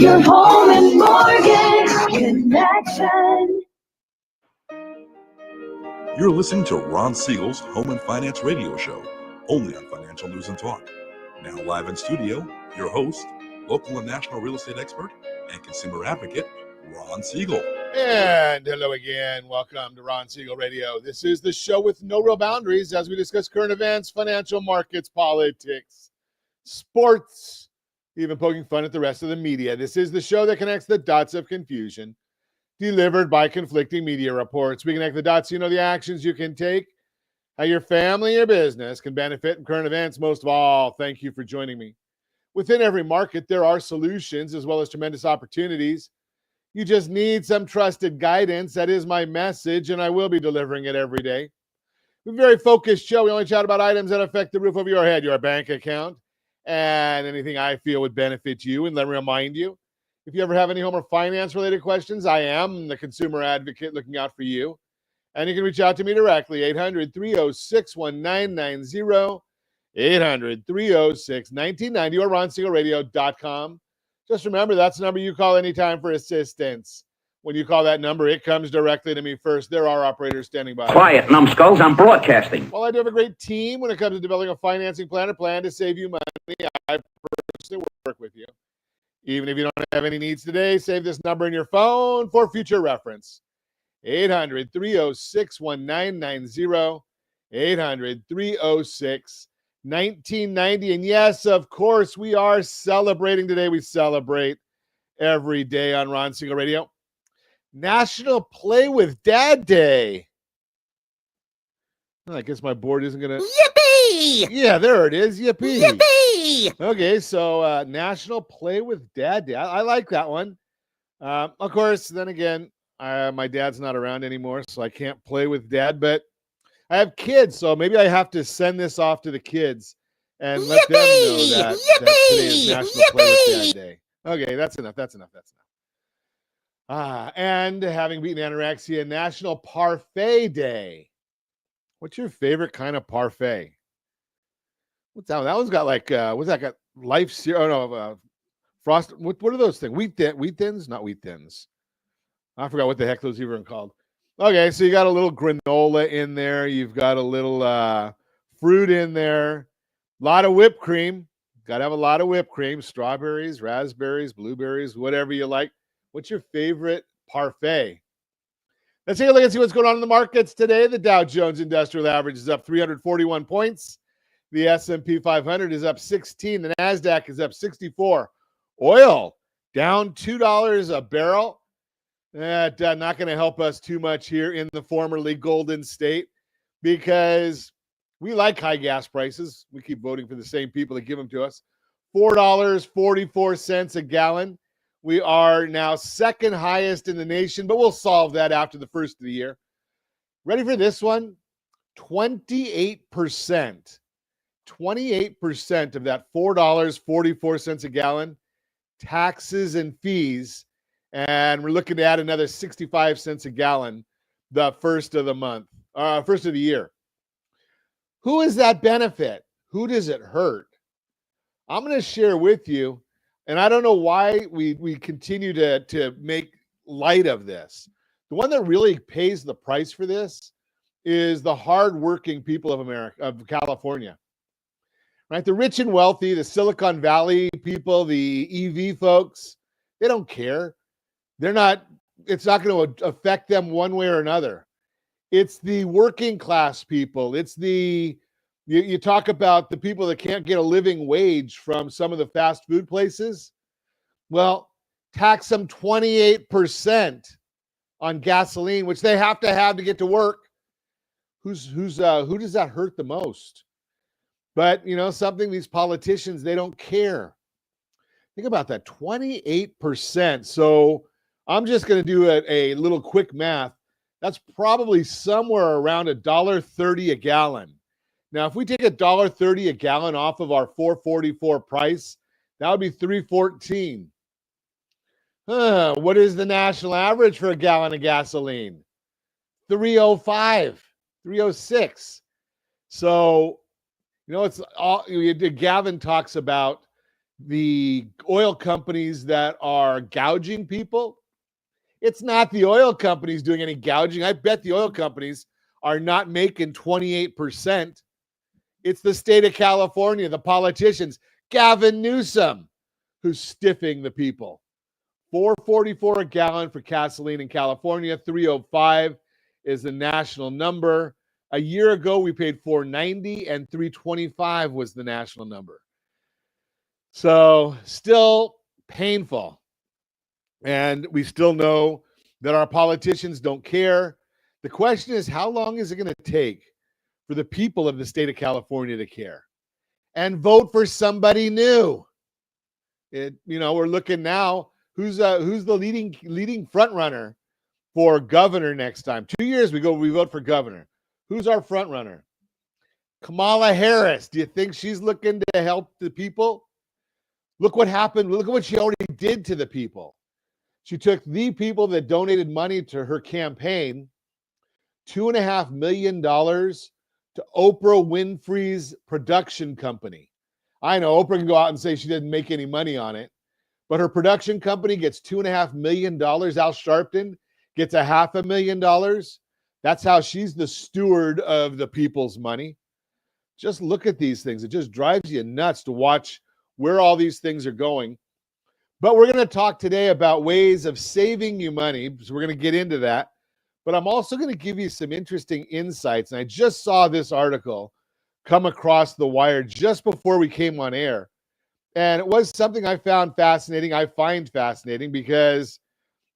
Your home and mortgage connection. You're listening to Ron Siegel's Home and Finance Radio Show, only on Financial News and Talk. Now live in studio, your host, local and national real estate expert and consumer advocate, Ron Siegel. And hello again. Welcome to Ron Siegel Radio. This is the show with no real boundaries as we discuss current events, financial markets, politics, sports, even poking fun at the rest of the media. This is the show that connects the dots of confusion delivered by conflicting media reports. We connect the dots so you know the actions you can take, how your family or business can benefit from current events. Most of all, thank you for joining me. Within every market, there are solutions as well as tremendous opportunities. You just need some trusted guidance. That is my message, and I will be delivering it every day. We're a very focused show. We only chat about items that affect the roof over your head, your bank account, and anything I feel would benefit you. And let me remind you, if you ever have any home or finance-related questions, I am the consumer advocate looking out for you. And you can reach out to me directly, 800-306-1990, 800-306-1990, or ronsiegelradio.com. Just remember, that's the number you call anytime for assistance. When you call that number, it comes directly to me first. There are operators standing by. Quiet, numbskulls, I'm broadcasting. Well, I do have a great team when it comes to developing a financing plan or plan to save you money. I personally work with you. Even if you don't have any needs today, save this number in your phone for future reference. 800-306-1990, 800-306-1990. And yes, of course, we are celebrating today. We celebrate every day on Ron Siegel Radio. National Play with Dad Day. I guess my board isn't going to... Yippee! Yeah, there it is. Yippee! Yippee! Okay, so National Play with Dad Day. I like that one. Of course, then again, my dad's not around anymore, so I can't play with Dad, but I have kids, so maybe I have to send this off to the kids and let them know that today is National Play with Dad Day. Okay, that's enough. And having beaten anorexia, National Parfait Day. What's your favorite kind of parfait? What's that one? That one's got like, what's that got? Life Cereal? Oh, no, Frost. What are those things? Wheat Thins? Not Wheat Thins. I forgot what the heck those even are called. Okay, so you got a little granola in there. You've got a little fruit in there. A lot of whipped cream. Got to have a lot of whipped cream. Strawberries, raspberries, blueberries, whatever you like. What's your favorite parfait? Let's take a look and see what's going on in the markets today. The Dow Jones Industrial Average is up 341 points. The S&P 500 is up 16. The NASDAQ is up 64. Oil down $2 a barrel. Not going to help us too much here in the formerly Golden State because we like high gas prices. We keep voting for the same people that give them to us. $4.44 a gallon. We are now second highest in the nation, but we'll solve that after the first of the year. Ready for this one? 28%. 28% of that $4.44 a gallon, taxes and fees. And we're looking to add another 65 cents a gallon the first of the month, first of the year. Who is that benefit? Who does it hurt? I'm going to share with you, and I don't know why we continue to make light of this. The one that really pays the price for this is the hardworking people of America, of California. Right? The rich and wealthy, the Silicon Valley people, the EV folks, they don't care. It's not going to affect them one way or another. It's the working class people. It's you talk about the people that can't get a living wage from some of the fast food places. Well, tax them 28% on gasoline, which they have to get to work. Who does that hurt the most? But, something these politicians, they don't care. Think about that, 28%. So I'm just going to do a little quick math. That's probably somewhere around $1.30 a gallon. Now, if we take $1.30 a gallon off of our $4.44 price, that would be $3.14. What is the national average for a gallon of gasoline? $3.05, $3.06. So, it's all Gavin talks about the oil companies that are gouging people. It's not the oil companies doing any gouging. I bet the oil companies are not making 28%. It's the state of California, the politicians, Gavin Newsom, who's stiffing the people. $4.44 a gallon for gasoline in California. $3.05 is the national number. A year ago, we paid $4.90, and $3.25 was the national number. So still painful. And we still know that our politicians don't care. The question is, how long is it going to take for the people of the state of California to care and vote for somebody new? We're looking now. Who's the leading front runner for governor next time? 2 years we vote for governor. Who's our front runner? Kamala Harris. Do you think she's looking to help the people? Look what happened. Look at what she already did to the people. She took the people that donated money to her campaign, $2.5 million to Oprah Winfrey's production company. I know Oprah can go out and say she didn't make any money on it, but her production company gets $2.5 million. Al Sharpton gets $500,000. That's how she's the steward of the people's money. Just look at these things. It just drives you nuts to watch where all these things are going. But we're going to talk today about ways of saving you money. So we're going to get into that. But I'm also going to give you some interesting insights. And I just saw this article come across the wire just before we came on air. And it was something I found fascinating. I find fascinating because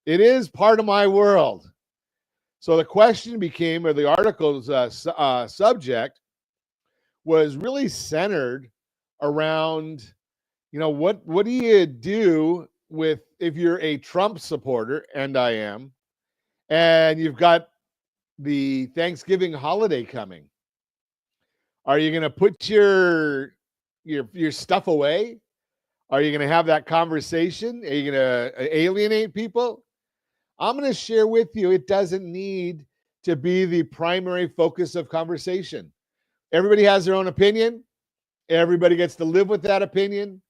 it is part of my world. So the question became, or the article's subject was really centered around, what do you do with if you're a Trump supporter, and I am, and you've got the Thanksgiving holiday coming? Are you going to put your stuff away? Are you going to have that conversation? Are you going to alienate people? I'm going to share with you, it doesn't need to be the primary focus of conversation. Everybody has their own opinion. Everybody gets to live with that opinion.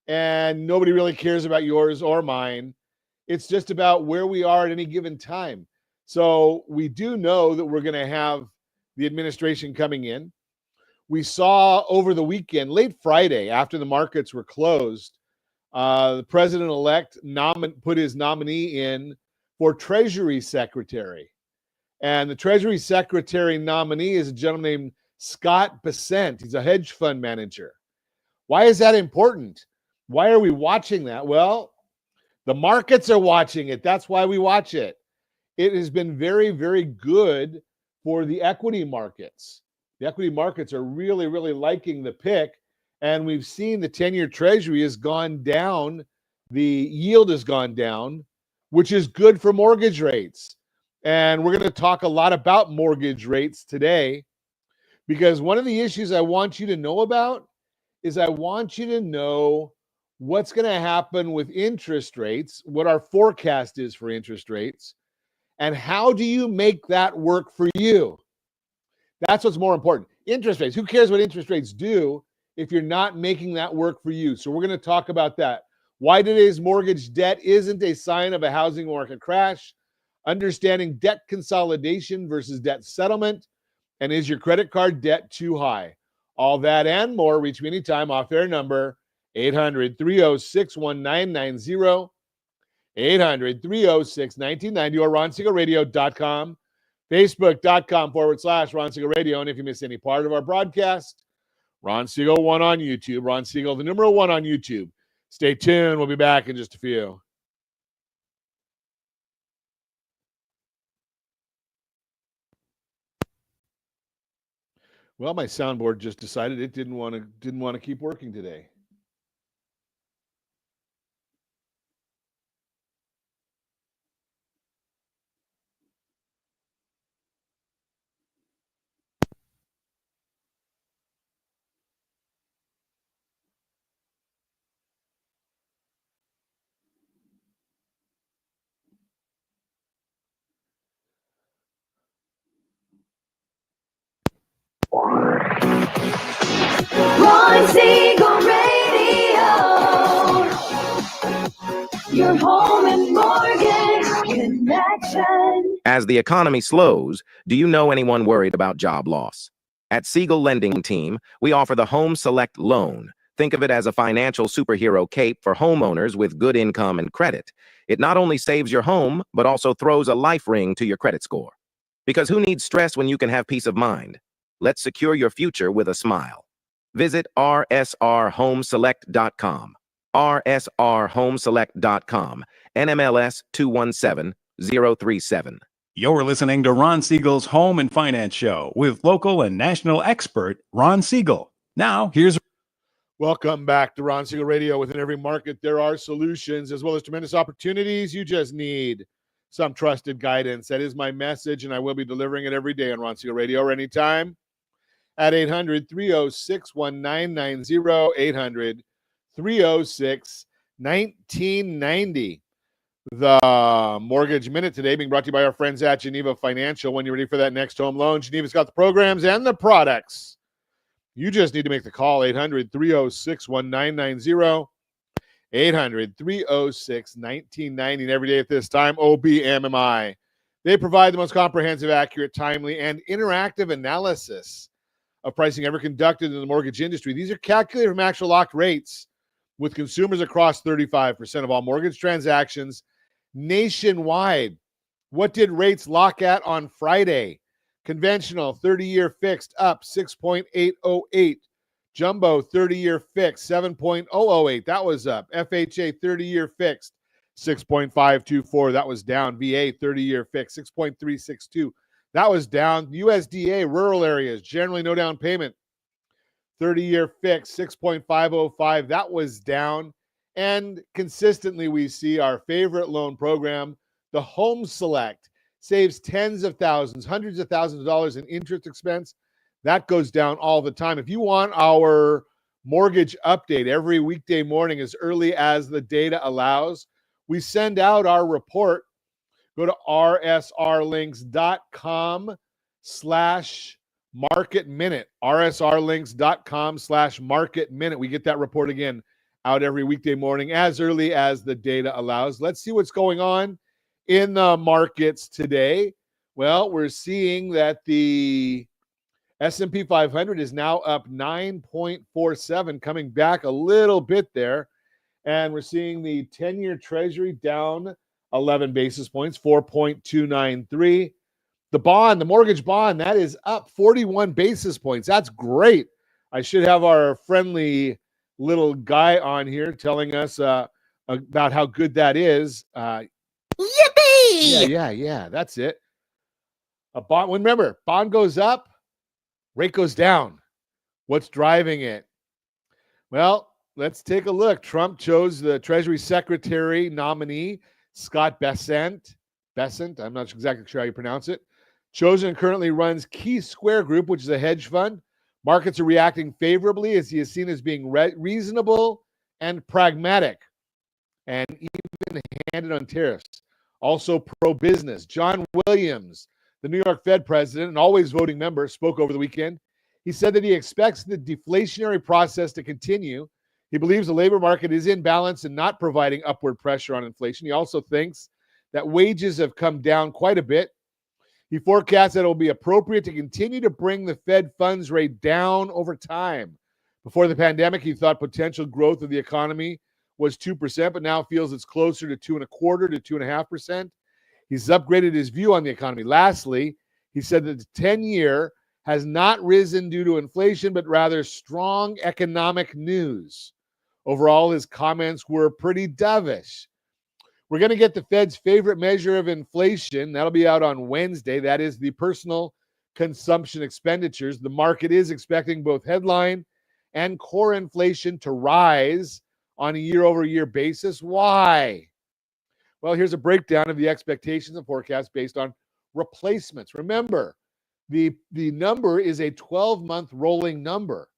And nobody really cares about yours or mine. It's just about where we are at any given time. So we do know that we're going to have the administration coming in. We saw over the weekend, late Friday, after the markets were closed, the president-elect put his nominee in for Treasury Secretary. And the Treasury Secretary nominee is a gentleman named Scott Bessent. He's a hedge fund manager. Why is that important? Why are we watching that? Well, the markets are watching it. That's why we watch it. It has been very, very good for the equity markets. The equity markets are really, really liking the pick. And we've seen the 10-year Treasury has gone down. The yield has gone down, which is good for mortgage rates. And we're going to talk a lot about mortgage rates today, because one of the issues I want you to know about is I want you to know what's going to happen with interest rates, what our forecast is for interest rates, and how do you make that work for you? That's what's more important. Interest rates. Who cares what interest rates do if you're not making that work for you? So we're going to talk about that. Why today's mortgage debt isn't a sign of a housing market crash, understanding debt consolidation versus debt settlement, and is your credit card debt too high? All that and more. Reach me anytime. Off-air number 800-306-1990, 800-306-1990, or RonSiegelRadio.com, Facebook.com/Ron Siegel Radio. And if you miss any part of our broadcast, Ron Siegel 1 on YouTube. Ron Siegel, the number 1 on YouTube. Stay tuned. We'll be back in just a few. Well, my soundboard just decided it didn't want to keep working today. Ron Siegel Radio. Your home and mortgage connection. As the economy slows, do you know anyone worried about job loss? At Siegel Lending Team, we offer the Home Select Loan. Think of it as a financial superhero cape for homeowners with good income and credit. It not only saves your home, but also throws a life ring to your credit score. Because who needs stress when you can have peace of mind? Let's secure your future with a smile. Visit rsrhomeselect.com. rsrhomeselect.com. NMLS 217037. You're listening to Ron Siegel's Home and Finance Show with local and national expert Ron Siegel. Now, here's Welcome back to Ron Siegel Radio. Within every market, there are solutions as well as tremendous opportunities. You just need some trusted guidance. That is my message, and I will be delivering it every day on Ron Siegel Radio or anytime at 800-306-1990, 800-306-1990. The Mortgage Minute today being brought to you by our friends at Geneva Financial. When you're ready for that next home loan, Geneva's got the programs and the products. You just need to make the call, 800-306-1990, 800-306-1990. And every day at this time, OBMMI. They provide the most comprehensive, accurate, timely, and interactive analysis of pricing ever conducted in the mortgage industry. These are calculated from actual locked rates with consumers across 35% of all mortgage transactions nationwide. What did rates lock at on Friday? Conventional 30-year fixed up 6.808. Jumbo 30-year fixed 7.008. That was up. FHA 30-year fixed 6.524. That was down. VA 30-year fixed 6.362. That was down. USDA rural areas generally no down payment 30-year fixed 6.505. That was down. And consistently we see our favorite loan program, the Home Select, saves tens of thousands, hundreds of thousands of dollars in interest expense. That goes down all the time. If you want our mortgage update every weekday morning as early as the data allows, we send out our report. Go to rsrlinks.com/market minute, rsrlinks.com/market minute. We get that report again out every weekday morning as early as the data allows. Let's see what's going on in the markets today. Well, we're seeing that the S&P 500 is now up 9.47, coming back a little bit there. And we're seeing the 10-year Treasury down 11 basis points, 4.293. The bond, the mortgage bond, that is up 41 basis points. That's great. I should have our friendly little guy on here telling us about how good that is. Yippee! Yeah. That's it. A bond. Remember, bond goes up, rate goes down. What's driving it? Well, let's take a look. Trump chose the Treasury Secretary nominee, Scott Bessent. I'm not exactly sure how you pronounce it. Chosen currently runs Key Square Group, which is a hedge fund. Markets are reacting favorably as he is seen as being reasonable and pragmatic and even handed on tariffs. Also pro-business. John Williams, the New York Fed president and always voting member, spoke over the weekend. He said that he expects the deflationary process to continue. He believes the labor market is in balance and not providing upward pressure on inflation. He also thinks that wages have come down quite a bit. He forecasts that it will be appropriate to continue to bring the Fed funds rate down over time. Before the pandemic, he thought potential growth of the economy was 2%, but now feels it's closer to 2.25% to 2.5%. He's upgraded his view on the economy. Lastly, he said that the 10-year has not risen due to inflation, but rather strong economic news. Overall, his comments were pretty dovish. We're going to get the Fed's favorite measure of inflation. That'll be out on Wednesday. That is the personal consumption expenditures. The market is expecting both headline and core inflation to rise on a year-over-year basis. Why? Well, here's a breakdown of the expectations and forecasts based on replacements. Remember, the number is a 12-month rolling number.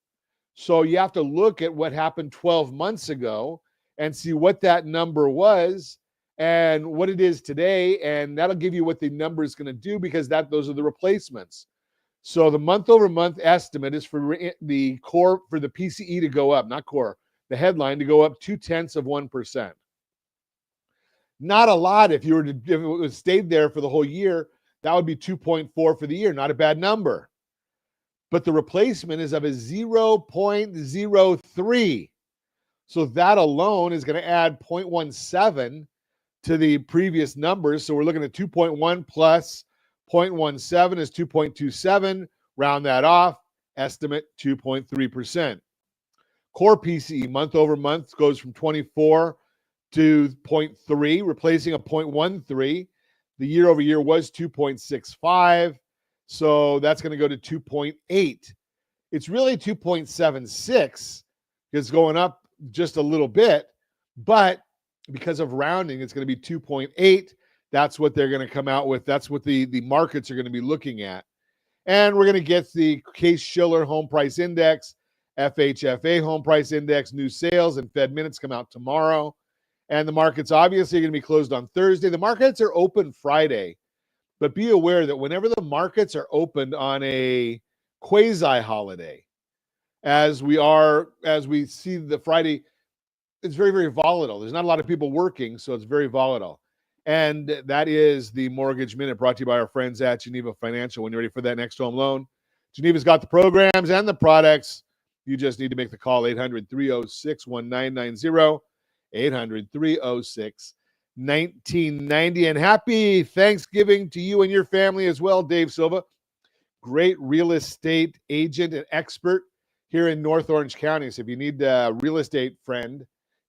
So you have to look at what happened 12 months ago and see what that number was and what it is today, and that'll give you what the number is going to do because those are the replacements. So the month-over-month estimate is for the core, for the PCE to go up, not core, the headline to go up 0.2%. Not a lot. If it was stayed there for the whole year, that would be 2.4 for the year. Not a bad number. But the replacement is of a 0.03. So that alone is going to add 0.17 to the previous numbers. So we're looking at 2.1 plus 0.17 is 2.27. Round that off, estimate 2.3%. Core PCE month over month goes from 24 to 0.3, replacing a 0.13. The year over year was 2.65. So that's going to go to 2.8. It's really 2.76. It's going up just a little bit, but because of rounding, it's going to be 2.8. That's what they're going to come out with. That's what the markets are going to be looking at. And we're going to get the Case-Shiller Home Price Index, FHFA Home Price Index, new sales, and Fed minutes come out tomorrow. And the markets obviously are going to be closed on Thursday. The markets are open Friday, but be aware that whenever the markets are opened on a quasi-holiday, as we see the Friday, it's very, very volatile. There's not a lot of people working, so it's very volatile. And that is the Mortgage Minute brought to you by our friends at Geneva Financial. When you're ready for that next home loan, Geneva's got the programs and the products. You just need to make the call, 800-306-1990, 800-306-1990. And happy Thanksgiving to you and your family as well, Dave Silva, great real estate agent and expert here in North Orange County. So if you need a real estate friend,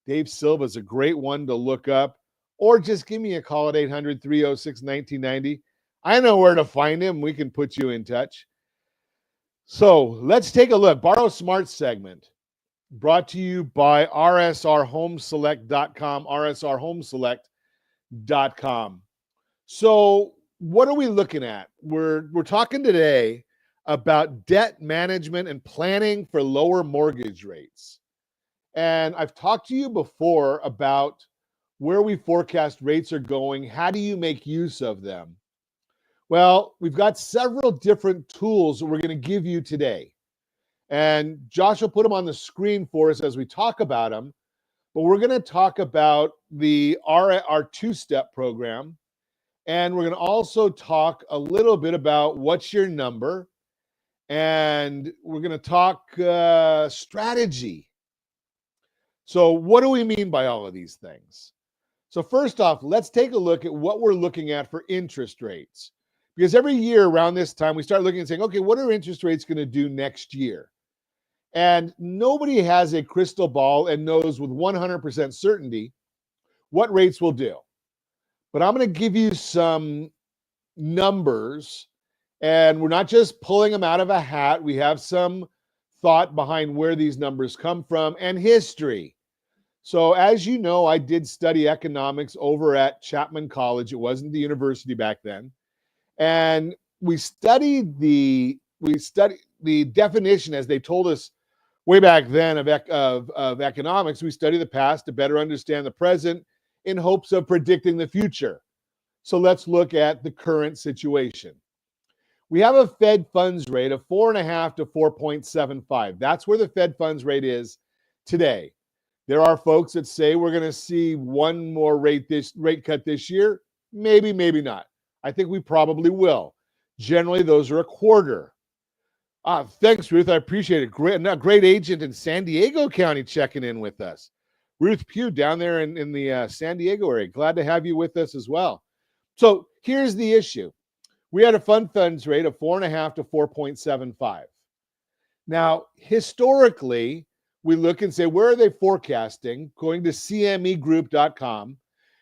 Dave Silva is a great one to look up, or just give me a call at 800-306-1990. I know where to find him. We can put you in touch. So let's take a look. Borrow Smart segment brought to you by rsrhomeselect.com, rsrhomeselect.com. So what are we looking at? We're talking today about debt management and planning for lower mortgage rates. And I've talked to you before about where we forecast rates are going. How do you make use of them? Well, we've got several different tools that we're going to give you today. And Josh will put them on the screen for us as we talk about them. But we're going to talk about our two-step program. And we're going to also talk a little bit about what's your number. And we're going to talk strategy. So what do we mean by all of these things? So first off, let's take a look at what we're looking at for interest rates. Because every year around this time, we start looking and saying, okay, what are interest rates going to do next year? And nobody has a crystal ball and knows with 100% certainty what rates will do. But I'm going to give you some numbers, and we're not just pulling them out of a hat. We have some thought behind where these numbers come from and history. So as you know, I did study economics over at Chapman College. It wasn't the university back then. And we studied the definition, as they told us way back then, of economics. We study the past to better understand the present in hopes of predicting the future. So let's look at the current situation. We have a Fed funds rate of 4.5 to 4.75. That's where the Fed funds rate is today. There are folks that say we're going to see one more rate cut this year. Maybe, maybe not. I think we probably will. Generally, those are a quarter. Thanks, Ruth. I appreciate it. Great agent in San Diego County checking in with us. Ruth Pugh down there in the San Diego area. Glad to have you with us as well. So here's the issue. We had a fund funds rate of 4.5 to 4.75. Now, historically, we look and say, where are they forecasting? Going to cmegroup.com,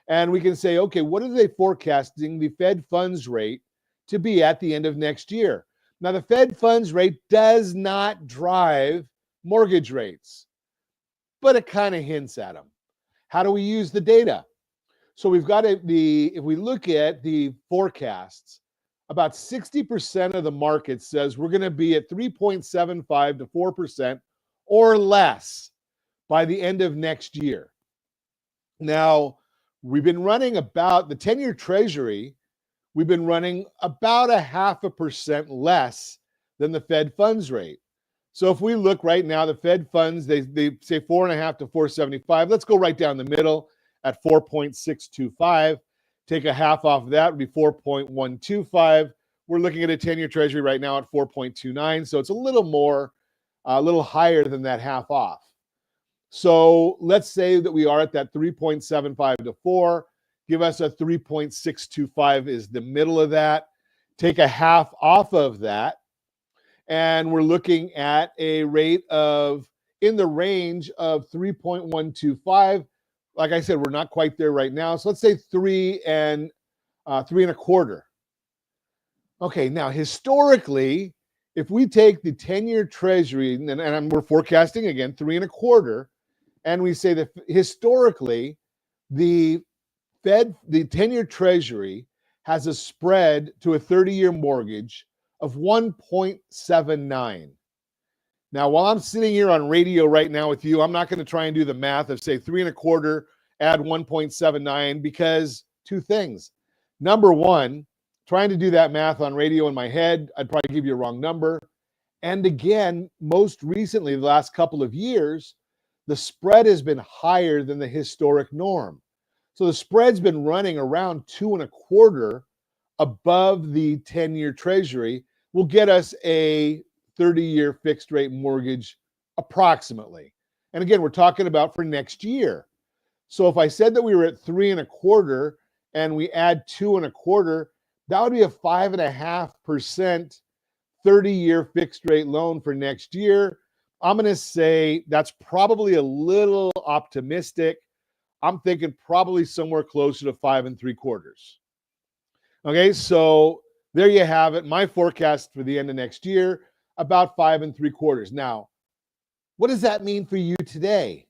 and we can say, okay, what are they forecasting the Fed funds rate to be at the end of next year? Now, the Fed funds rate does not drive mortgage rates, but it kind of hints at them. How do we use the data? So we've got if we look at the forecasts, about 60% of the market says we're going to be at 3.75 to 4% or less by the end of next year. Now, we've been running about the 10-year Treasury, we've been running about 0.5% less than the Fed funds rate. So if we look right now, the Fed funds, they say 4.5 to 4.75. Let's go right down the middle at 4.625. Take a half off of that would be 4.125. We're looking at a 10-year treasury right now at 4.29. So it's a little more, a little higher than that half off. So let's say that we are at that 3.75 to 4. Give us a 3.625 is the middle of that. Take a half off of that. And we're looking at a rate of in the range of 3.125. Like I said, we're not quite there right now. So let's say 3 and 3.25. Okay, now historically, if we take the 10-year treasury, and we're forecasting again 3.25, and we say that historically, the 10-year treasury has a spread to a 30-year mortgage of 1.79. Now, while I'm sitting here on radio right now with you, I'm not going to try and do the math of say 3.25, add 1.79, because two things. Number one, trying to do that math on radio in my head, I'd probably give you a wrong number. And again, most recently, the last couple of years, the spread has been higher than the historic norm. So the spread's been running around 2.25 above the 10-year treasury, will get us a 30-year fixed rate mortgage approximately. And again, we're talking about for next year. So if I said that we were at 3.25 and we add 2.25, that would be a 5.5% 30-year fixed rate loan for next year. I'm going to say that's probably a little optimistic. I'm thinking probably somewhere closer to 5.75. Okay, so there you have it. My forecast for the end of next year, about 5.75. Now, what does that mean for you today?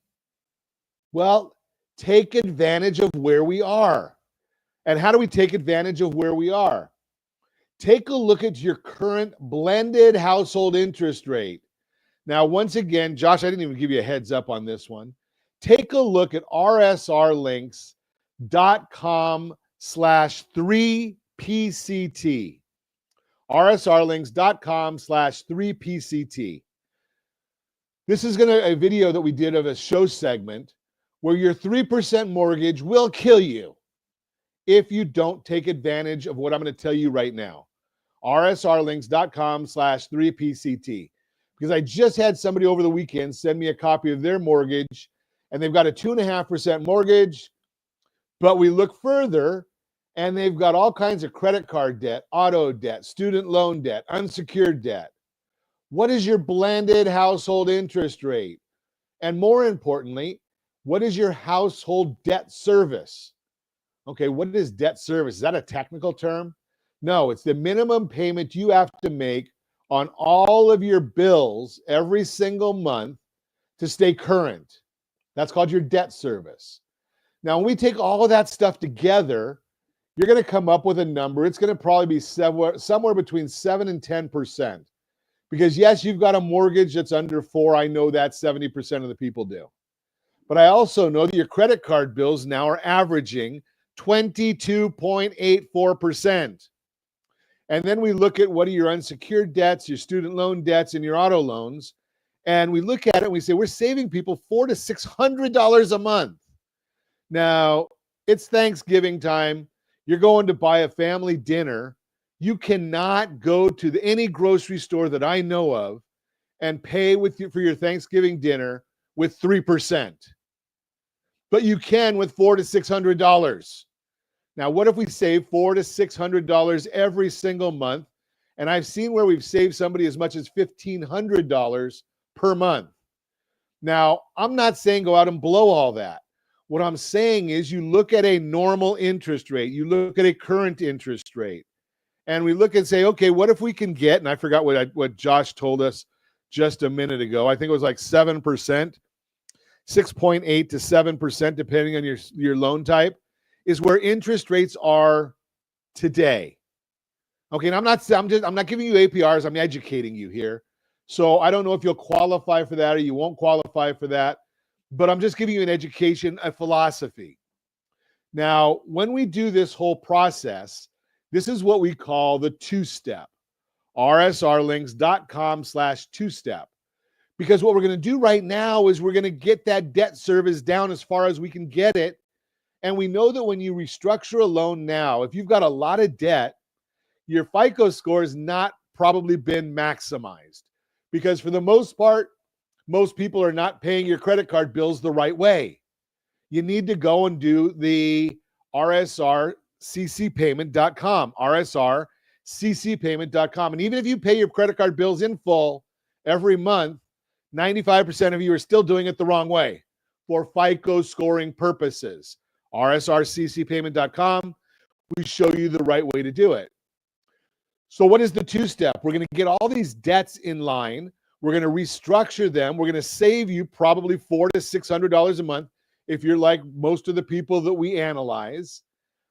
Well, take advantage of where we are. And how do we take advantage of where we are? Take a look at your current blended household interest rate. Now, once again, Josh, I didn't even give you a heads up on this one. Take a look at rsrlinks.com/3PCT. rsrlinks.com/3PCT. This is a video that we did of a show segment where your 3% mortgage will kill you if you don't take advantage of what I'm going to tell you right now. rsrlinks.com/3PCT. Because I just had somebody over the weekend send me a copy of their mortgage, and they've got a 2.5% mortgage, but we look further and they've got all kinds of credit card debt, auto debt, student loan debt, unsecured debt. What is your blended household interest rate? And more importantly, what is your household debt service? Okay, what is debt service? Is that a technical term? No, it's the minimum payment you have to make on all of your bills every single month to stay current. That's called your debt service. Now, when we take all of that stuff together, you're going to come up with a number. It's going to probably be somewhere between 7 and 10%. Because yes, you've got a mortgage that's under 4. I know that 70% of the people do. But I also know that your credit card bills now are averaging 22.84%. And then we look at what are your unsecured debts, your student loan debts, and your auto loans. And we look at it and we say, we're saving people $400 to $600 a month. Now, it's Thanksgiving time. You're going to buy a family dinner. You cannot go to any grocery store that I know of and pay for your Thanksgiving dinner with 3%. But you can with $400 to $600. Now, what if we save $400 to $600 every single month? And I've seen where we've saved somebody as much as $1,500 per month. Now, I'm not saying go out and blow all that. What I'm saying is you look at a normal interest rate, you look at a current interest rate, and we look and say, okay, what if we can get, and I forgot what Josh told us just a minute ago. I think it was like 7%, 6.8 to 7%, depending on your loan type, is where interest rates are today. Okay, and I'm not giving you APRs, I'm educating you here. So I don't know if you'll qualify for that or you won't qualify for that, but I'm just giving you an education, a philosophy. Now, when we do this whole process, this is what we call the two-step. rsrlinks.com/two-step. Because what we're going to do right now is we're going to get that debt service down as far as we can get it And we know that when you restructure a loan now, if you've got a lot of debt, your FICO score has not probably been maximized, because for the most part, most people are not paying your credit card bills the right way. You need to go and do the rsrccpayment.com, rsrccpayment.com. And even if you pay your credit card bills in full every month, 95% of you are still doing it the wrong way for FICO scoring purposes. rsrccpayment.com, we show you the right way to do it. So what is the two-step? We're going to get all these debts in line. We're going to restructure them. We're going to save you probably $400 to $600 a month if you're like most of the people that we analyze,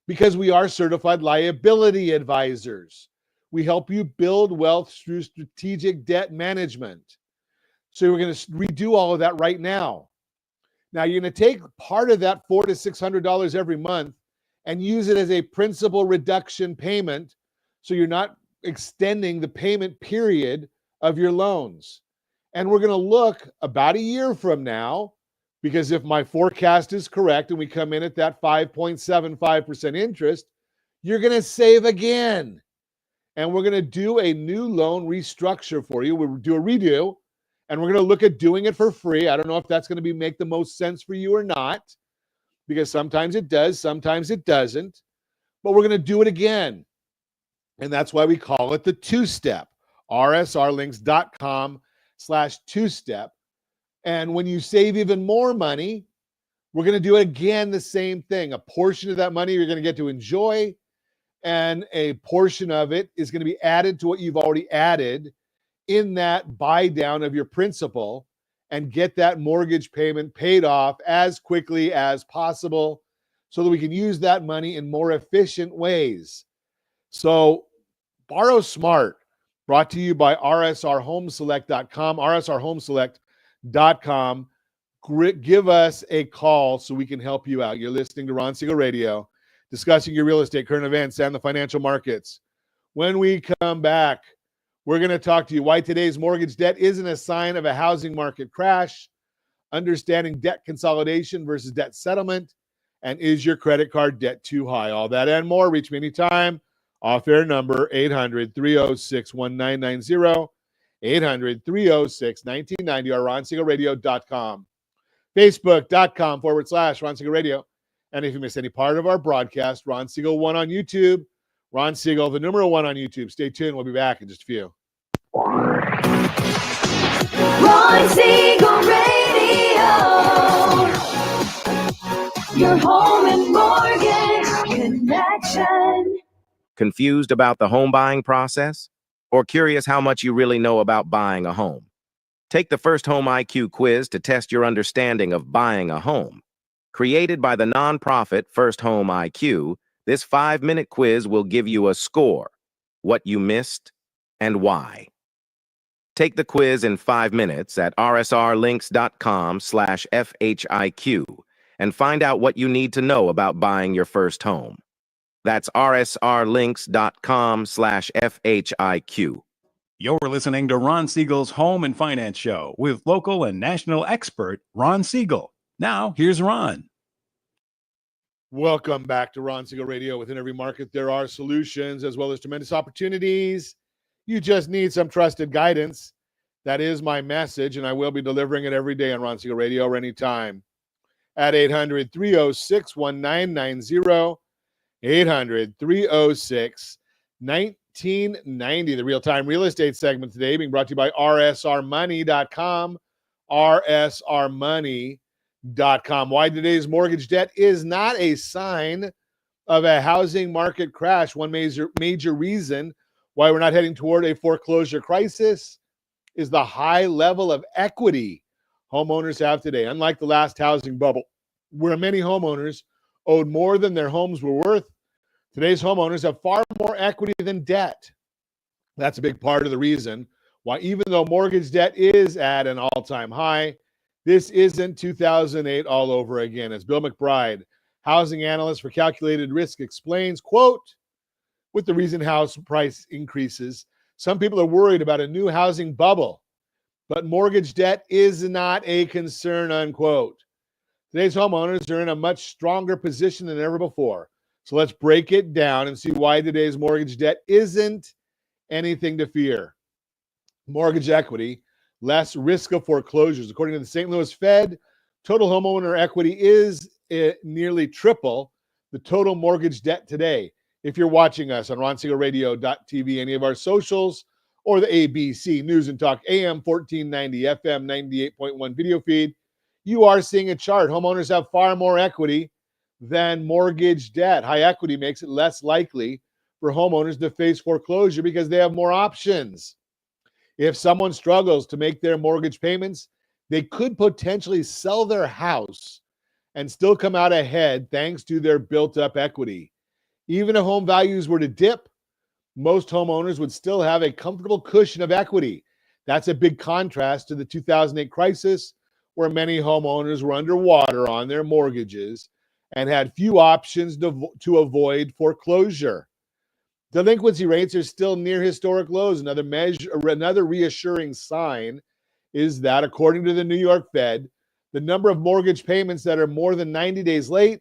because we are certified liability advisors. We help you build wealth through strategic debt management. So we're going to redo all of that right now. Now you're going to take part of that $400 to $600 every month and use it as a principal reduction payment, so you're not extending the payment period of your loans. And we're going to look about a year from now, because if my forecast is correct and we come in at that 5.75% interest, you're going to save again. And we're going to do a new loan restructure for you. We'll do a redo, and we're going to look at doing it for free. I don't know if that's going to make the most sense for you or not, because sometimes it does, sometimes it doesn't. But we're going to do it again. And that's why we call it the two-step, rsrlinks.com/two-step. And when you save even more money, we're going to do it again, the same thing. A portion of that money you're going to get to enjoy, and a portion of it is going to be added to what you've already added in that buy down of your principal, and get that mortgage payment paid off as quickly as possible so that we can use that money in more efficient ways. So borrow smart, brought to you by rsrhomeselect.com, rsrhomeselect.com. Give us a call so we can help you out. You're listening to Ron Siegel Radio, discussing your real estate, current events, and the financial markets. When we come back, we're going to talk to you why today's mortgage debt isn't a sign of a housing market crash, understanding debt consolidation versus debt settlement, and is your credit card debt too high? All that and more. Reach me anytime. Off-air number 800-306-1990, 800-306-1990, or RonSiegelRadio.com, Facebook.com/Ron Siegel Radio. And if you miss any part of our broadcast, Ron Siegel 1 on YouTube, Ron Siegel, the number 1 on YouTube. Stay tuned. We'll be back in just a few. Ron Siegel Radio, your home and mortgage connection. Confused about the home buying process? Or curious how much you really know about buying a home? Take the First Home IQ quiz to test your understanding of buying a home. Created by the nonprofit First Home IQ, this 5-minute quiz will give you a score, what you missed, and why. Take the quiz in 5 minutes at rsrlinks.com/FHIQ and find out what you need to know about buying your first home. That's rsrlinks.com/FHIQ. You're listening to Ron Siegel's Home and Finance Show with local and national expert Ron Siegel. Now, here's Ron. Welcome back to Ron Siegel Radio. Within every market, there are solutions as well as tremendous opportunities. You just need some trusted guidance. That is my message, and I will be delivering it every day on Ron Siegel Radio or anytime at 800-306-1990, 800-306-1990. The real-time real estate segment today being brought to you by rsrmoney.com, rsrmoney.com. Why today's mortgage debt is not a sign of a housing market crash. One major reason why we're not heading toward a foreclosure crisis is the high level of equity homeowners have today. Unlike the last housing bubble, where many homeowners owed more than their homes were worth, today's homeowners have far more equity than debt. That's a big part of the reason why, even though mortgage debt is at an all-time high, this isn't 2008 all over again. As Bill McBride, housing analyst for Calculated Risk, explains, quote, with the recent house price increases, some people are worried about a new housing bubble, but mortgage debt is not a concern, unquote. Today's homeowners are in a much stronger position than ever before. So let's break it down and see why today's mortgage debt isn't anything to fear. Mortgage equity, less risk of foreclosures. According to the St. Louis Fed, total homeowner equity is nearly triple the total mortgage debt today. If you're watching us on RonSiegelRadio.tv, any of our socials, or the ABC News and Talk AM 1490 FM 98.1 video feed, you are seeing a chart. Homeowners have far more equity than mortgage debt. High equity makes it less likely for homeowners to face foreclosure because they have more options. If someone struggles to make their mortgage payments, they could potentially sell their house and still come out ahead thanks to their built-up equity. Even if home values were to dip, most homeowners would still have a comfortable cushion of equity. That's a big contrast to the 2008 crisis, where many homeowners were underwater on their mortgages and had few options to avoid foreclosure. Delinquency rates are still near historic lows. Another reassuring sign is that, according to the New York Fed, the number of mortgage payments that are more than 90 days late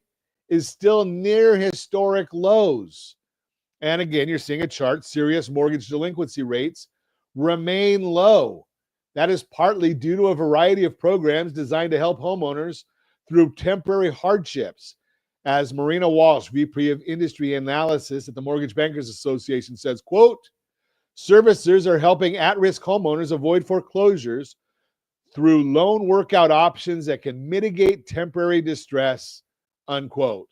is still near historic lows. And again, you're seeing a chart. Serious mortgage delinquency rates remain low. That is partly due to a variety of programs designed to help homeowners through temporary hardships. As Marina Walsh, VP of Industry Analysis at the Mortgage Bankers Association, says, quote, servicers are helping at-risk homeowners avoid foreclosures through loan workout options that can mitigate temporary distress, unquote.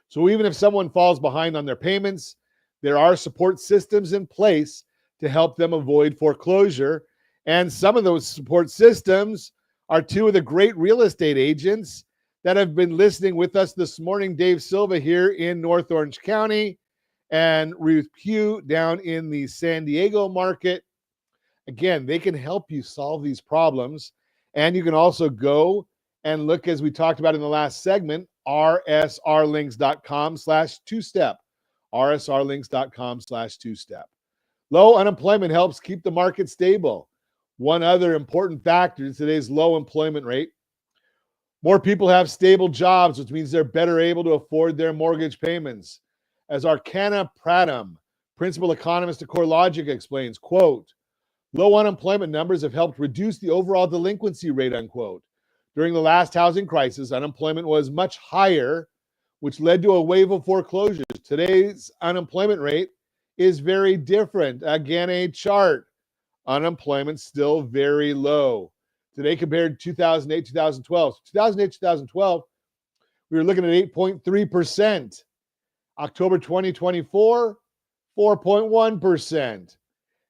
So even if someone falls behind on their payments, there are support systems in place to help them avoid foreclosure. And some of those support systems are two of the great real estate agents that have been listening with us this morning. Dave Silva here in North Orange County and Ruth Pugh down in the San Diego market. Again, they can help you solve these problems. And you can also go and look, as we talked about in the last segment, rsrlinks.com/2step. rsrlinks.com/2step. Low unemployment helps keep the market stable. One other important factor in today's low employment rate: more people have stable jobs, which means they're better able to afford their mortgage payments. As Arcana Pradham, principal economist at CoreLogic, explains, quote, low unemployment numbers have helped reduce the overall delinquency rate, unquote. During the last housing crisis, unemployment was much higher, which led to a wave of foreclosures. Today's unemployment rate is very different. Again, a chart. Unemployment still very low. Today compared to 2008, 2012. 2008, 2012, we were looking at 8.3%. October 2024, 4.1%.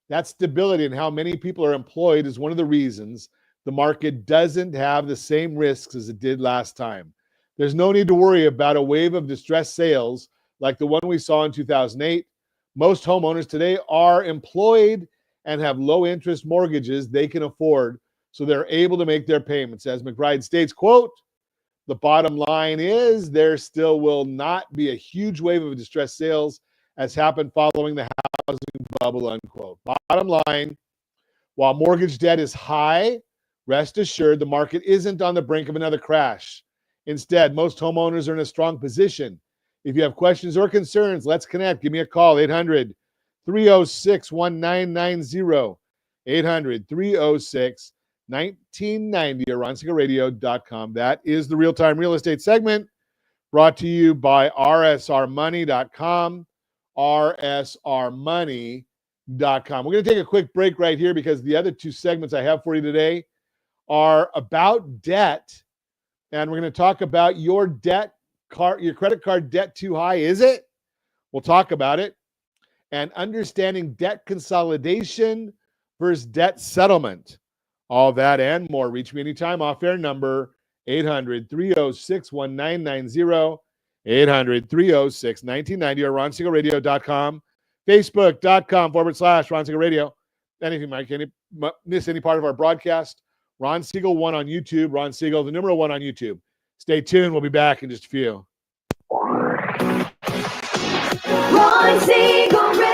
That stability in how many people are employed is one of the reasons the market doesn't have the same risks as it did last time. There's no need to worry about a wave of distressed sales like the one we saw in 2008. Most homeowners today are employed and have low interest mortgages they can afford, so they're able to make their payments. As McBride states, quote, the bottom line is there still will not be a huge wave of distressed sales as happened following the housing bubble, unquote. Bottom line, while mortgage debt is high, rest assured the market isn't on the brink of another crash. Instead, most homeowners are in a strong position. If you have questions or concerns, let's connect. Give me a call, 800-306-1990, 800-306-1990, or RonSiegelRadio.com. That is the real-time real estate segment brought to you by rsrmoney.com, rsrmoney.com. We're going to take a quick break right here because the other two segments I have for you today are about debt, and we're going to talk about your credit card debt too high, is it? We'll talk about it. And understanding debt consolidation versus debt settlement. All that and more. Reach me anytime. Off-air number 800-306-1990, 800-306-1990, or RonSiegelRadio.com, Facebook.com/Ron Siegel Radio. And if you might miss any part of our broadcast, Ron Siegel 1 on YouTube, Ron Siegel, the number 1 on YouTube. Stay tuned. We'll be back in just a few. Ron Siegel Radio.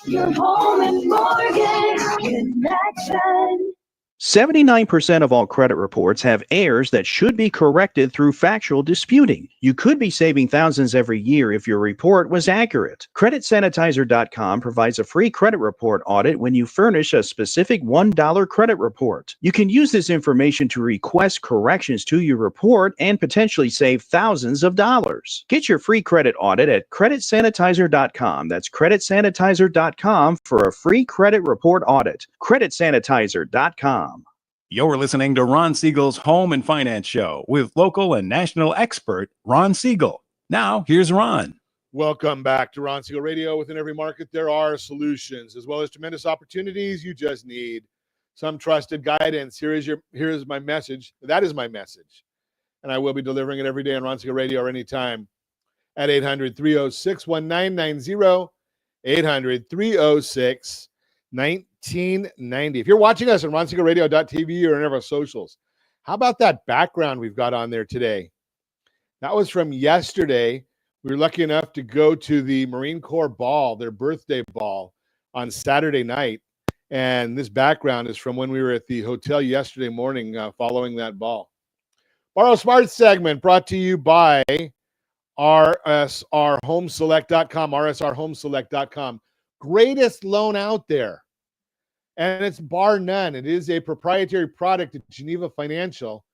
Your home and mortgage connection. 79% of all credit reports have errors that should be corrected through factual disputing. You could be saving thousands every year if your report was accurate. CreditSanitizer.com provides a free credit report audit when you furnish a specific $1 credit report. You can use this information to request corrections to your report and potentially save thousands of dollars. Get your free credit audit at CreditSanitizer.com. That's CreditSanitizer.com for a free credit report audit. CreditSanitizer.com. You're listening to Ron Siegel's Home and Finance Show with local and national expert Ron Siegel. Now, here's Ron. Welcome back to Ron Siegel Radio. Within every market, there are solutions as well as tremendous opportunities. You just need some trusted guidance. Here is my message. That is my message. And I will be delivering it every day on Ron Siegel Radio or anytime at 800-306-1990, 800-306-1990. If you're watching us on RonSiegelRadio.tv or any of our socials, how about that background we've got on there today? That was from yesterday. We were lucky enough to go to the Marine Corps ball, their birthday ball, on Saturday night. And this background is from when we were at the hotel yesterday morning following that ball. Borrow Smart segment brought to you by RSRHomeselect.com, RSRHomeselect.com. Greatest loan out there. And it's bar none. It is a proprietary product at Geneva Financial.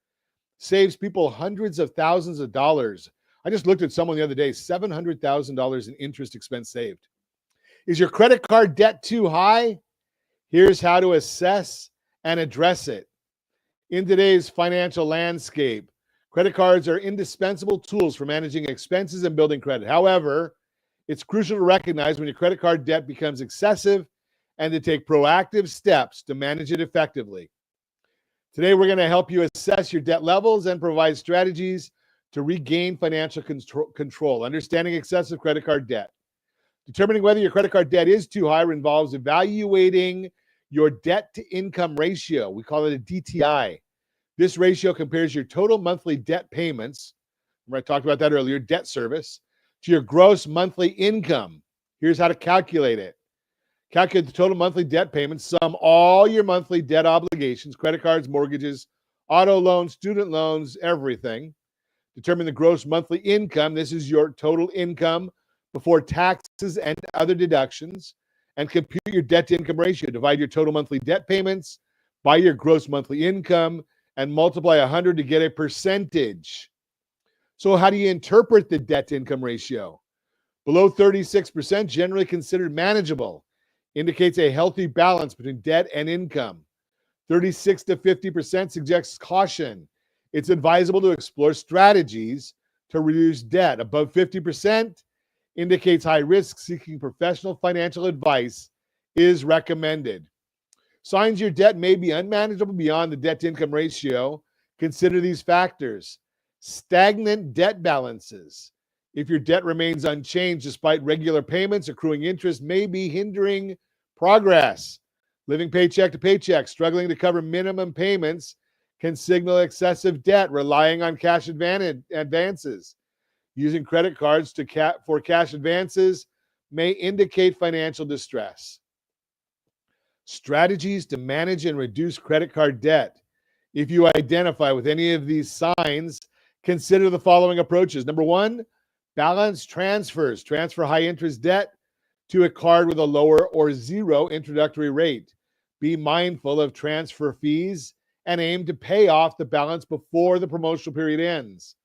Saves people hundreds of thousands of dollars. I just looked at someone the other day, $700,000 in interest expense saved. Is your credit card debt too high? Here's how to assess and address it. In today's financial landscape, credit cards are indispensable tools for managing expenses and building credit. However, it's crucial to recognize when your credit card debt becomes excessive and to take proactive steps to manage it effectively. Today, we're going to help you assess your debt levels and provide strategies to regain financial control. Understanding excessive credit card debt. Determining whether your credit card debt is too high involves evaluating your debt-to-income ratio. We call it a DTI. This ratio compares your total monthly debt payments, remember I talked about that earlier, debt service, to your gross monthly income. Here's how to calculate it. Calculate the total monthly debt payments, sum all your monthly debt obligations, credit cards, mortgages, auto loans, student loans, everything. Determine the gross monthly income. This is your total income before taxes and other deductions. And compute your debt-to-income ratio. Divide your total monthly debt payments by your gross monthly income and multiply 100 to get a percentage. So how do you interpret the debt-to-income ratio? Below 36%, generally considered manageable. Indicates a healthy balance between debt and income. 36 to 50% suggests caution. It's advisable to explore strategies to reduce debt. Above 50% indicates high risk. Seeking professional financial advice is recommended. Signs your debt may be unmanageable beyond the debt-to-income ratio. Consider these factors. Stagnant debt balances. If your debt remains unchanged despite regular payments, accruing interest may be hindering progress. Living paycheck to paycheck, struggling to cover minimum payments can signal excessive debt. Relying on cash advances. Using credit cards for cash advances may indicate financial distress. Strategies to manage and reduce credit card debt. If you identify with any of these signs, consider the following approaches. Number one, balance transfers. Transfer high interest debt to a card with a lower or zero introductory rate. Be mindful of transfer fees and aim to pay off the balance before the promotional period ends.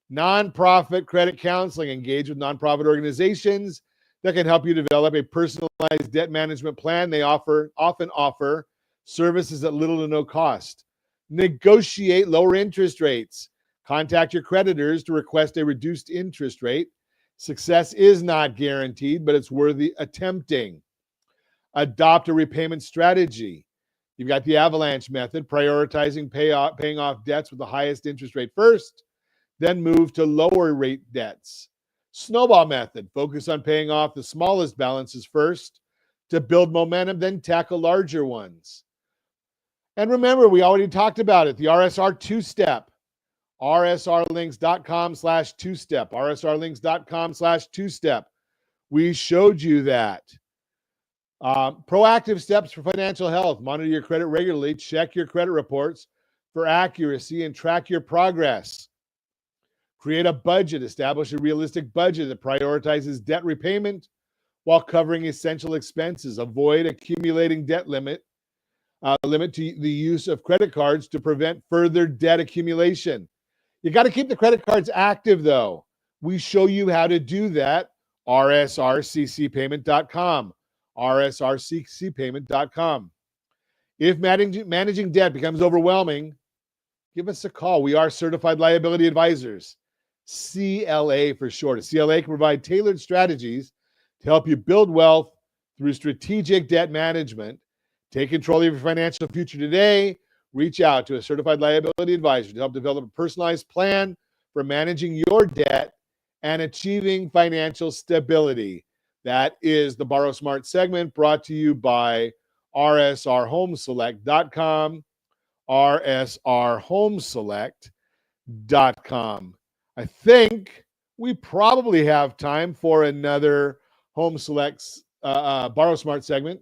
Nonprofit credit counseling. Engage with nonprofit organizations that can help you develop a personalized debt management plan. They often offer services at little to no cost. Negotiate lower interest rates. Contact your creditors to request a reduced interest rate. Success is not guaranteed, but it's worthy attempting. Adopt a repayment strategy. You've got the avalanche method, prioritizing paying off debts with the highest interest rate first, then move to lower rate debts. Snowball method, focus on paying off the smallest balances first to build momentum, then tackle larger ones. And remember, we already talked about it, the RSR two-step. rsrlinks.com/two-step. rsrlinks.com/two-step. We showed you that. Proactive steps for financial health. Monitor your credit regularly. Check your credit reports for accuracy and track your progress. Create a budget. Establish a realistic budget that prioritizes debt repayment while covering essential expenses. Avoid accumulating debt limit to the use of credit cards to prevent further debt accumulation. You got to keep the credit cards active, though. We show you how to do that. rsrccpayment.com. rsrccpayment.com. If managing debt becomes overwhelming, give us a call. We are certified liability advisors, CLA for short. A CLA can provide tailored strategies to help you build wealth through strategic debt management. Take control of your financial future today. Reach out to a certified liability advisor to help develop a personalized plan for managing your debt and achieving financial stability. That is the Borrow Smart segment brought to you by rsrhomeselect.com, rsrhomeselect.com. I think we probably have time for another Home Select's Borrow Smart segment.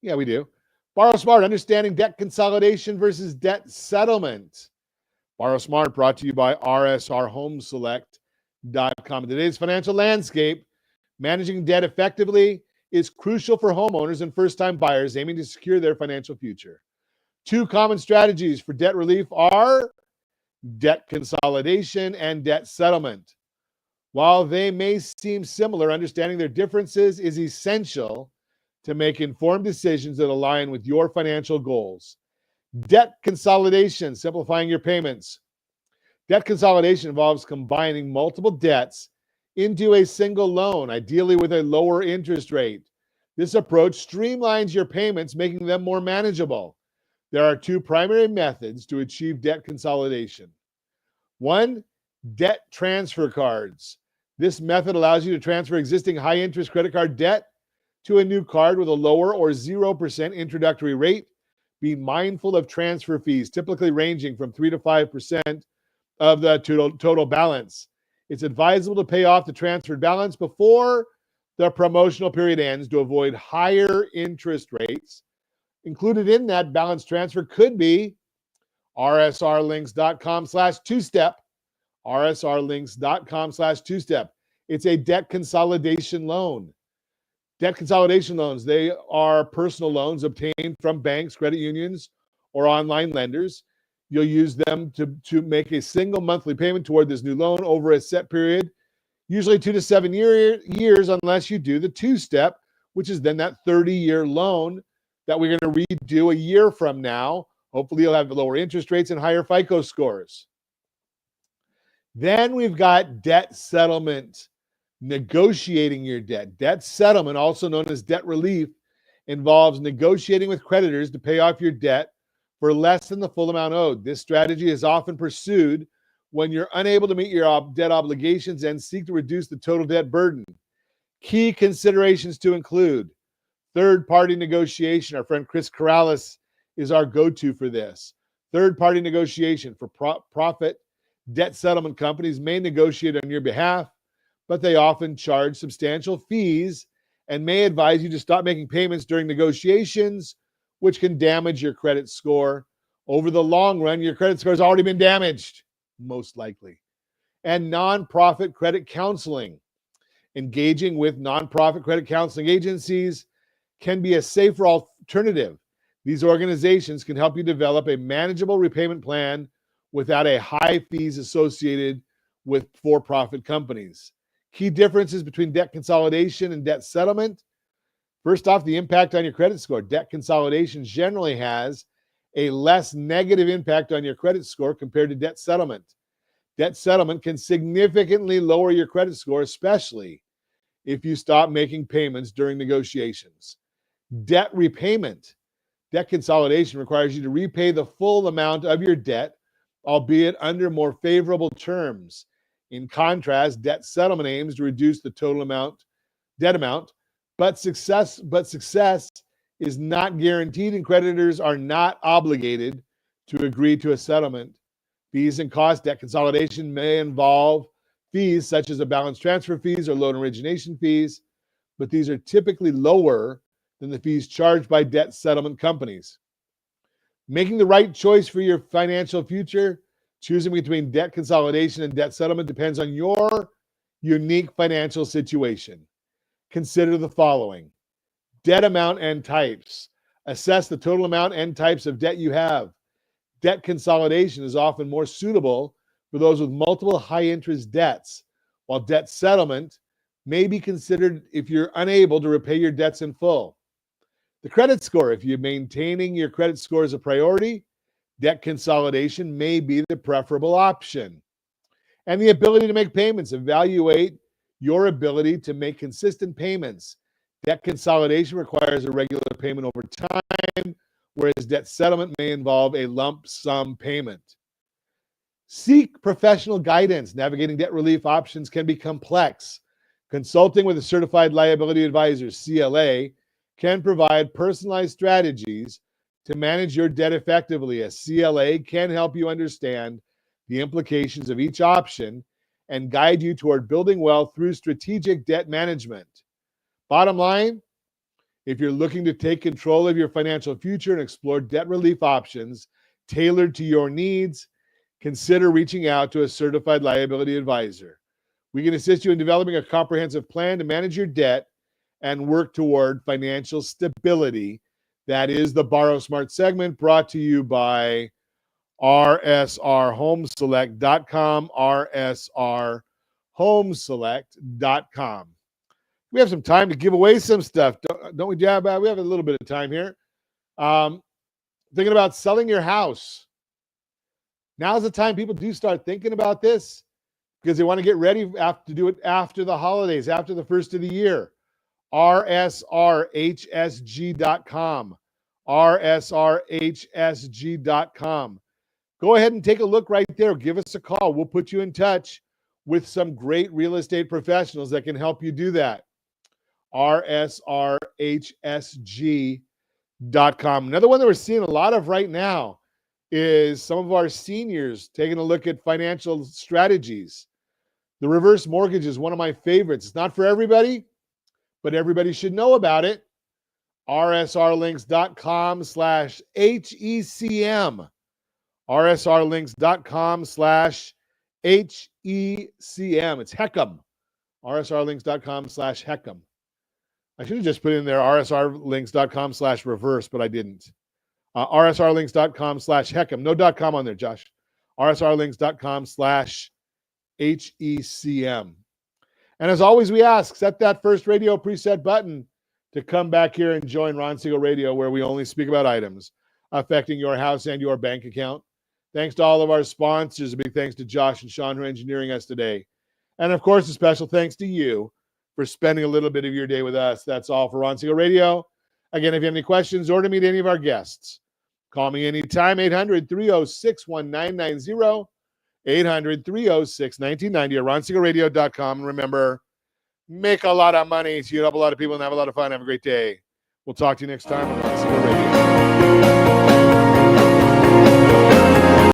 Yeah, we do. Borrow Smart, understanding debt consolidation versus debt settlement. Borrow Smart brought to you by rsrhomeselect.com. In today's financial landscape, managing debt effectively is crucial for homeowners and first-time buyers aiming to secure their financial future. Two common strategies for debt relief are debt consolidation and debt settlement. While they may seem similar, understanding their differences is essential to make informed decisions that align with your financial goals. Debt consolidation, simplifying your payments. Debt consolidation involves combining multiple debts into a single loan, ideally with a lower interest rate. This approach streamlines your payments, making them more manageable. There are two primary methods to achieve debt consolidation. One, debt transfer cards. This method allows you to transfer existing high-interest credit card debt to a new card with a lower or 0% introductory rate. Be mindful of transfer fees, typically ranging from 3 to 5% of the total balance. It's advisable to pay off the transferred balance before the promotional period ends to avoid higher interest rates. Included in that balance transfer could be rsrlinks.com/2step, rsrlinks.com/2step. It's a debt consolidation loan. Debt consolidation loans, they are personal loans obtained from banks, credit unions, or online lenders. You'll use them to make a single monthly payment toward this new loan over a set period, usually 2 to 7 years, unless you do the two-step, which is then that 30-year loan that we're going to redo a year from now. Hopefully, you'll have lower interest rates and higher FICO scores. Then we've got debt settlement. Negotiating your debt. Debt settlement, also known as debt relief, involves negotiating with creditors to pay off your debt for less than the full amount owed. This strategy is often pursued when you're unable to meet your debt obligations and seek to reduce the total debt burden. Key considerations to include third-party negotiation. Our friend Chris Corrales is our go-to for this. Third-party negotiation for profit debt settlement companies may negotiate on your behalf, but they often charge substantial fees and may advise you to stop making payments during negotiations, which can damage your credit score. Over the long run, your credit score has already been damaged, most likely. And nonprofit credit counseling. Engaging with nonprofit credit counseling agencies can be a safer alternative. These organizations can help you develop a manageable repayment plan without a high fees associated with for-profit companies. Key differences between debt consolidation and debt settlement. First off, the impact on your credit score. Debt consolidation generally has a less negative impact on your credit score compared to debt settlement. Debt settlement can significantly lower your credit score, especially if you stop making payments during negotiations. Debt repayment. Debt consolidation requires you to repay the full amount of your debt, albeit under more favorable terms. In contrast, debt settlement aims to reduce the total debt amount, but success is not guaranteed, and creditors are not obligated to agree to a settlement. Fees and costs. Debt consolidation may involve fees such as a balance transfer fees or loan origination fees, but these are typically lower than the fees charged by debt settlement companies. Making the right choice for your financial future, choosing between debt consolidation and debt settlement depends on your unique financial situation. Consider the following: debt amount and types. Assess the total amount and types of debt you have. Debt consolidation is often more suitable for those with multiple high-interest debts, while debt settlement may be considered if you're unable to repay your debts in full. The credit score. If you're maintaining your credit score as a priority, debt consolidation may be the preferable option. And the ability to make payments. Evaluate your ability to make consistent payments. Debt consolidation requires a regular payment over time, whereas debt settlement may involve a lump sum payment. Seek professional guidance. Navigating debt relief options can be complex. Consulting with a certified liability advisor, CLA, can provide personalized strategies to manage your debt effectively. A CLA can help you understand the implications of each option and guide you toward building wealth through strategic debt management. Bottom line, if you're looking to take control of your financial future and explore debt relief options tailored to your needs, consider reaching out to a certified liability advisor. We can assist you in developing a comprehensive plan to manage your debt and work toward financial stability. That is the Borrow Smart segment, brought to you by rsrhomeselect.com, rsrhomeselect.com. We have some time to give away some stuff, don't we, Jab? We have a little bit of time here. Thinking about selling your house. Now's the time people do start thinking about this, because they want to get ready to do it after the holidays, after the first of the year. rsrhsg.com, rsrhsg.com. Go ahead and take a look right there. Give us a call. We'll put you in touch with some great real estate professionals that can help you do that. rsrhsg.com. Another one that we're seeing a lot of right now is some of our seniors taking a look at financial strategies. The reverse mortgage is one of my favorites. It's not for everybody, but everybody should know about it. rsrlinks.com/HECM. rsrlinks.com/HECM. It's HECM. rsrlinks.com/HECM. I should have just put in there rsrlinks.com/reverse, but I didn't. rsrlinks.com/HECM. No .com on there, Josh. rsrlinks.com/HECM. And as always, we ask, set that first radio preset button to come back here and join Ron Siegel Radio, where we only speak about items affecting your house and your bank account. Thanks to all of our sponsors. A big thanks to Josh and Sean, who are engineering us today. And of course, a special thanks to you for spending a little bit of your day with us. That's all for Ron Siegel Radio. Again, if you have any questions or to meet any of our guests, call me anytime, 800-306-1990, 800-306-1990, or ronsiegelradio.com. And remember, make a lot of money so you help a lot of people and have a lot of fun. Have a great day. We'll talk to you next time on Ron Siegel Radio.